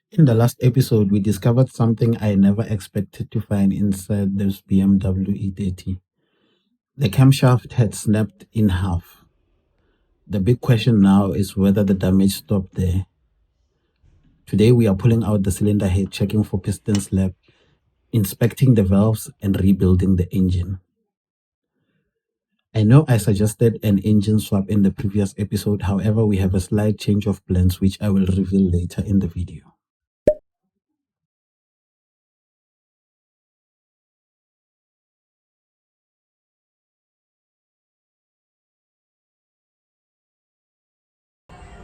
In the last episode, we discovered something I never expected to find inside this BMW E30. The camshaft had snapped in half. The big question now is whether the damage stopped there. Today, we are pulling out the cylinder head, checking for piston slap, inspecting the valves, and rebuilding the engine. I know I suggested an engine swap in the previous episode, however, we have a slight change of plans, which I will reveal later in the video.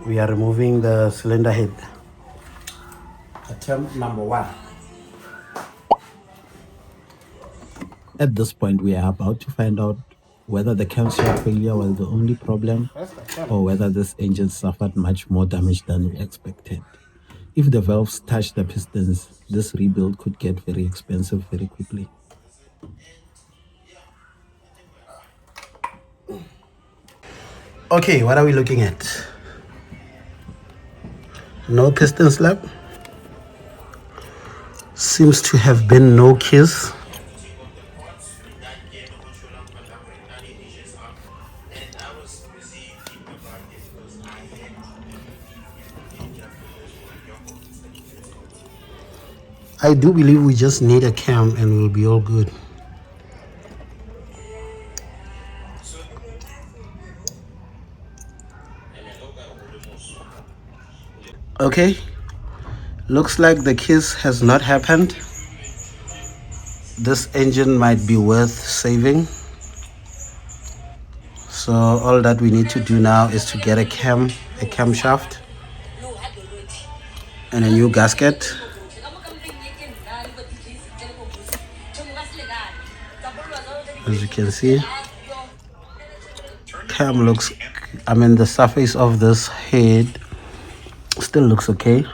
We are removing the cylinder head. Attempt number 1. At this point, we are about to find out whether the camshaft failure was the only problem or whether this engine suffered much more damage than we expected. If the valves touch the pistons, this rebuild could get very expensive very quickly. Okay, what are we looking at? No piston slap. Seems to have been no kiss. I do believe we just need a cam and we'll be all good. Okay, looks like the kiss has not happened. This engine might be worth saving. So all that we need to do now is to get a camshaft and a new gasket. As you can see, the surface of this head still looks okay.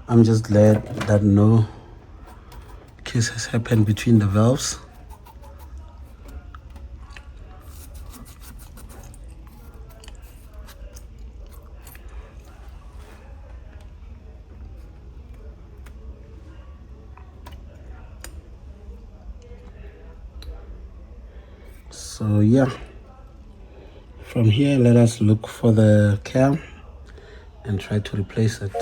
I'm just glad that no kiss has happened between the valves. So yeah, from here let us look for the cam and try to replace it.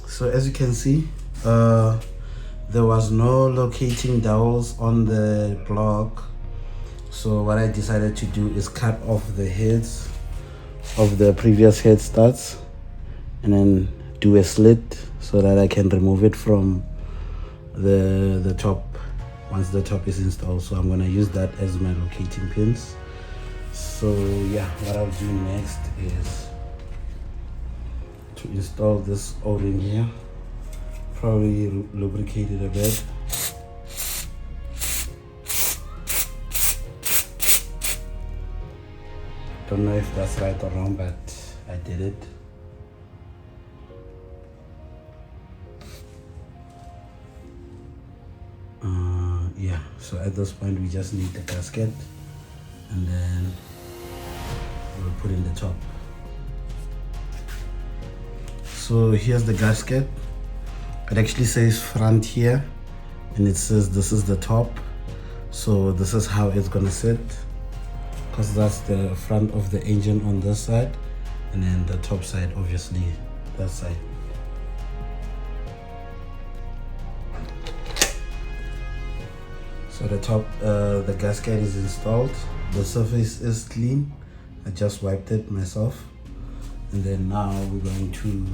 So as you can see, there was no locating dowels on the block. So what I decided to do is cut off the heads of the previous head studs and then do a slit so that I can remove it from the top once the top is installed. So I'm going to use that as my locating pins. So yeah, what I'll do next is to install this O-ring here, probably lubricate it a bit. Don't know if that's right or wrong, but I did it. Yeah, so at this point we just need the gasket and then we'll put in the top. So here's the gasket. It actually says front here and it says this is the top. So this is how it's gonna sit, because that's the front of the engine on this side and then the top side obviously that side. So the top, the gasket is installed, the surface is clean, I just wiped it myself, and then now we're going to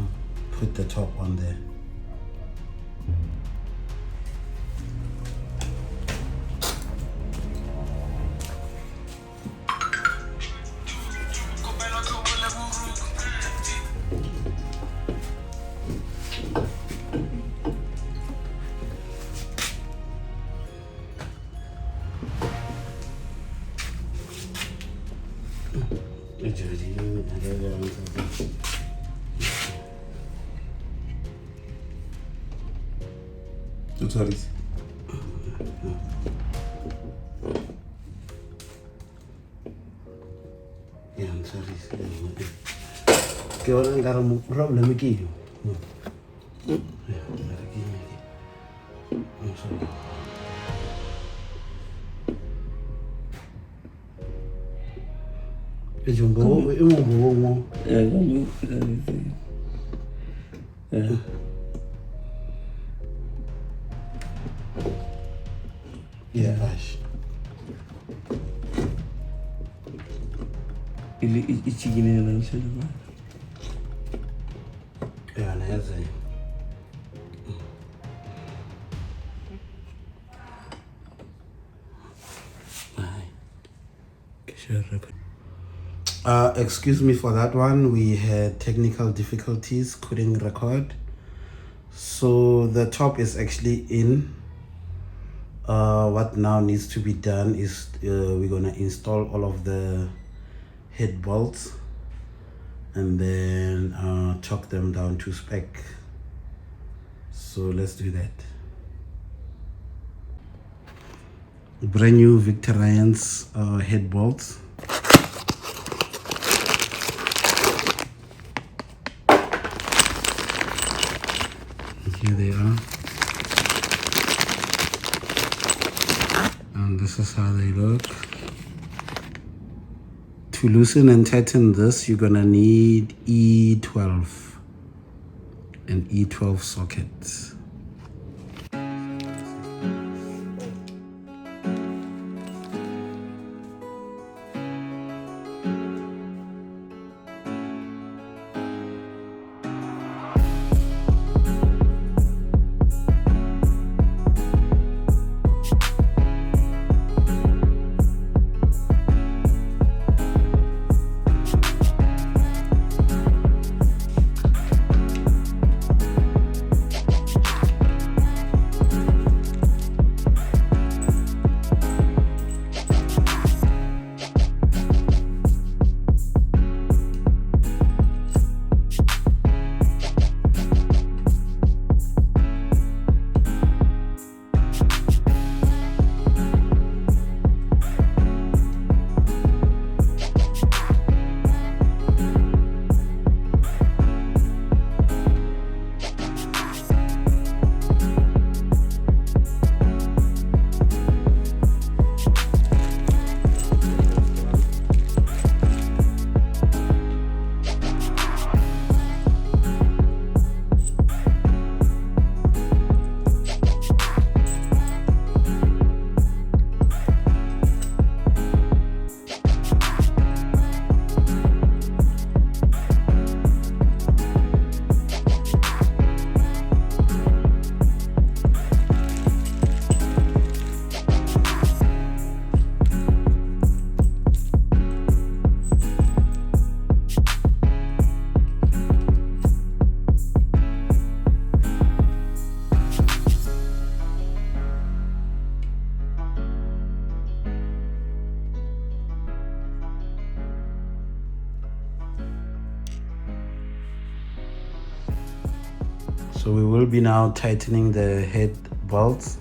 put the top on there. Sorry. Yeah, I'm sorry. Okay, orang got a problem again. I'm sorry. Ejumbo, emo. Yeah. Yeah, Ash. Ili ichigine na msema. Yeah, naweza. Excuse me for that one. We had technical difficulties, couldn't record. So the top is actually in. What now needs to be done is we're gonna install all of the head bolts and then chuck them down to spec. So let's do that. Brand new Victorians head bolts. Here they are. And this is how they look. To loosen and tighten this, you're gonna need E12 and E12 sockets. So we will be now tightening the head bolts.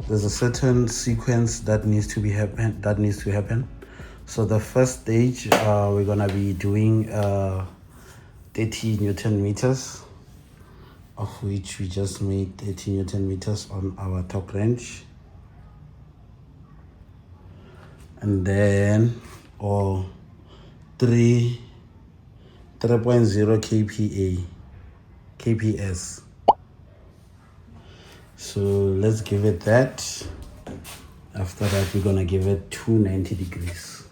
There's a certain sequence that needs to happen. So the first stage, we're gonna be doing 30 Newton meters, of which we just made 30 Newton meters on our top wrench, and then 3.0 kps. So let's give it that. After that, we're gonna give it 290 degrees.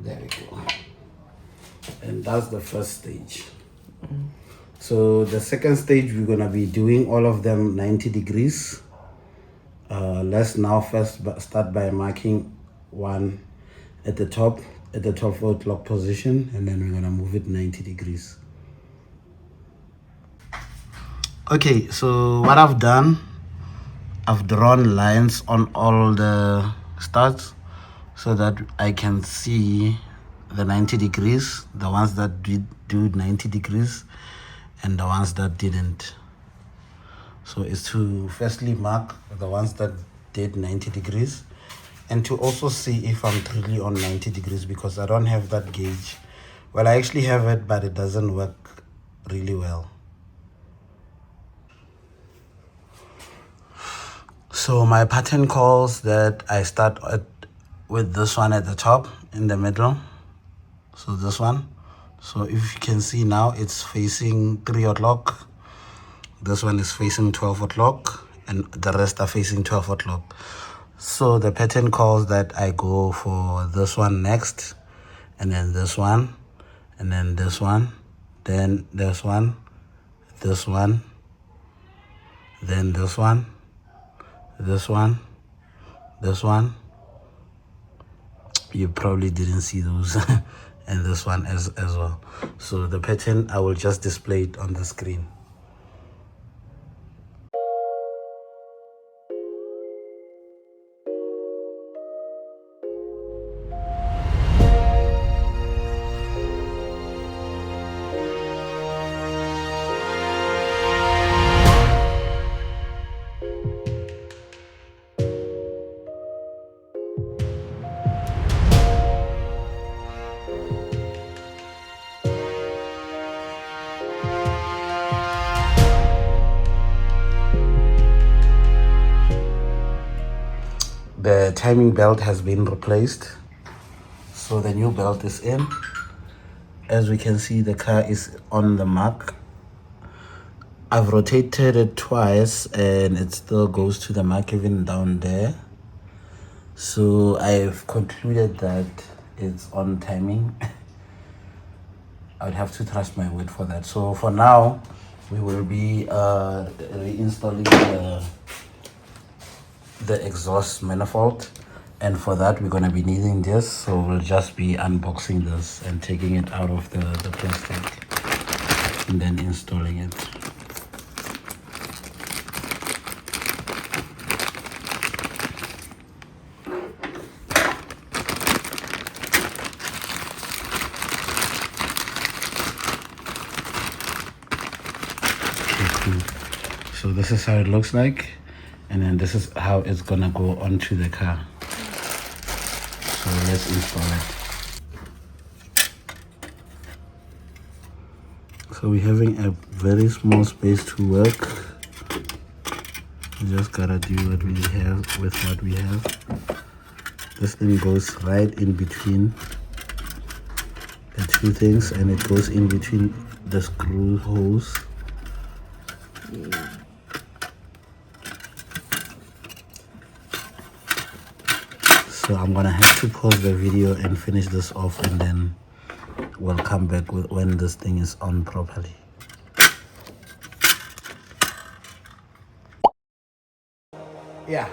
There we go. And that's the first stage. So the second stage, we're gonna be doing all of them 90 degrees. Let's now first start by marking one at the top, at the 12 o'clock position, and then we're gonna move it 90 degrees. Okay, so what I've done, I've drawn lines on all the studs so that I can see the 90 degrees, the ones that did do 90 degrees and the ones that didn't. So it's to firstly mark the ones that did 90 degrees and to also see if I'm truly on 90 degrees, because I don't have that gauge. Well, I actually have it, but it doesn't work really well. So my pattern calls that I start with this one at the top in the middle. So this one. So if you can see now, it's facing 3 o'clock. This one is facing 12 o'clock and the rest are facing 12 o'clock. So the pattern calls that I go for this one next, and then this one, and then this one, then this one, this one, then this one, this one, this one. You probably didn't see those. And this one as well. So the pattern, I will just display it on the screen. The timing belt has been replaced, so the new belt is in. As we can see, the car is on the mark. I've rotated it twice and it still goes to the mark even down there. So I've concluded that it's on timing. I would have to trust my word for that. So for now, we will be reinstalling the exhaust manifold, and for that we're going to be needing this. So we'll just be unboxing this and taking it out of the plastic and then installing it. So this is how it looks like, and then this is how it's gonna go onto the car. So let's install it. So we're having a very small space to work. We just gotta do what we have with what we have. This thing goes right in between the two things, and it goes in between the screw holes. So I'm gonna have to pause the video and finish this off, and then we'll come back with when this thing is on properly. Yeah.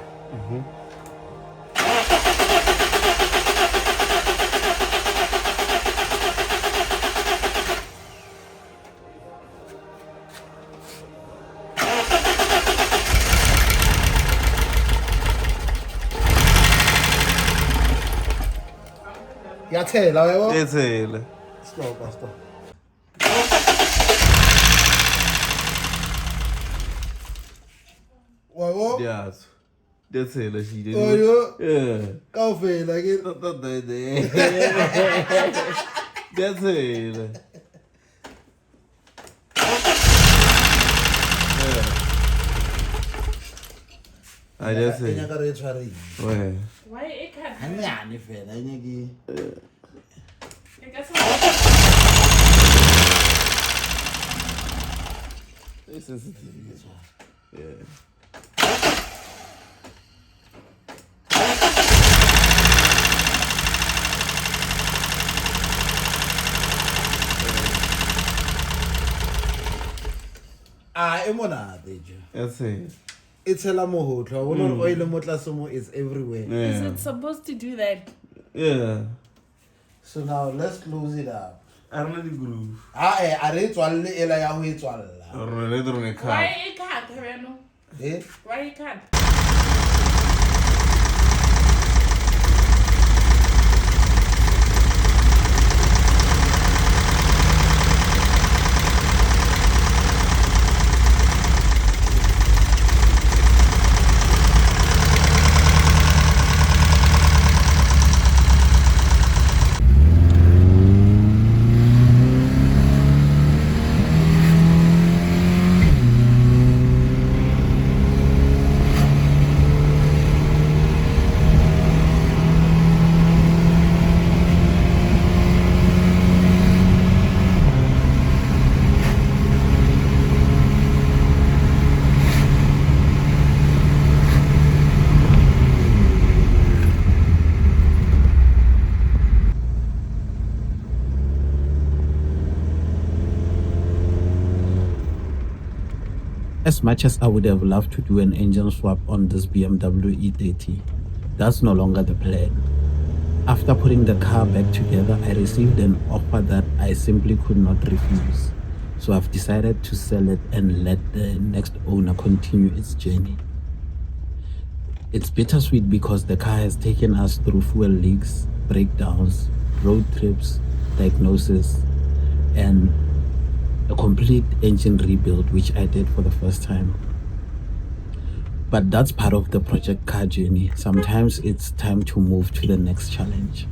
Yathela yebo. Yathela. Stop. Wabo? Yes. Yathela she did. Oh yo. Yeah. Kaufela ke. Yathela. I just say. Enya ka re tshware. Why? Why it can't? Hanyane fela enya ke. I guess It's sensitive. Yeah. e monate jo. That's it. It's a mohotlo. One oil motlasomo is everywhere. Is Yeah. it supposed to do that? Yeah. So now let's close it up. I don't know the groove. Are e tswalle ela ya ho e tswalla. Why it can't, Reno? Eh? Why it can't? As much as I would have loved to do an engine swap on this BMW E30, that's no longer the plan. After putting the car back together, I received an offer that I simply could not refuse. So I've decided to sell it and let the next owner continue its journey. It's bittersweet because the car has taken us through fuel leaks, breakdowns, road trips, diagnosis, and a complete engine rebuild, which I did for the first time. But that's part of the project car journey. Sometimes it's time to move to the next challenge.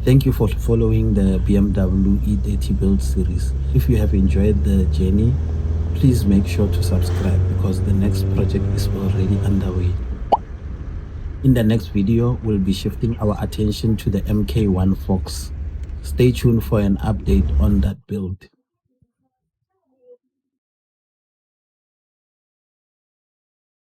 Thank you for following the BMW E30 build series. If you have enjoyed the journey, please make sure to subscribe because the next project is already underway. In the next video, we'll be shifting our attention to the MK1 Fox. Stay tuned for an update on that build.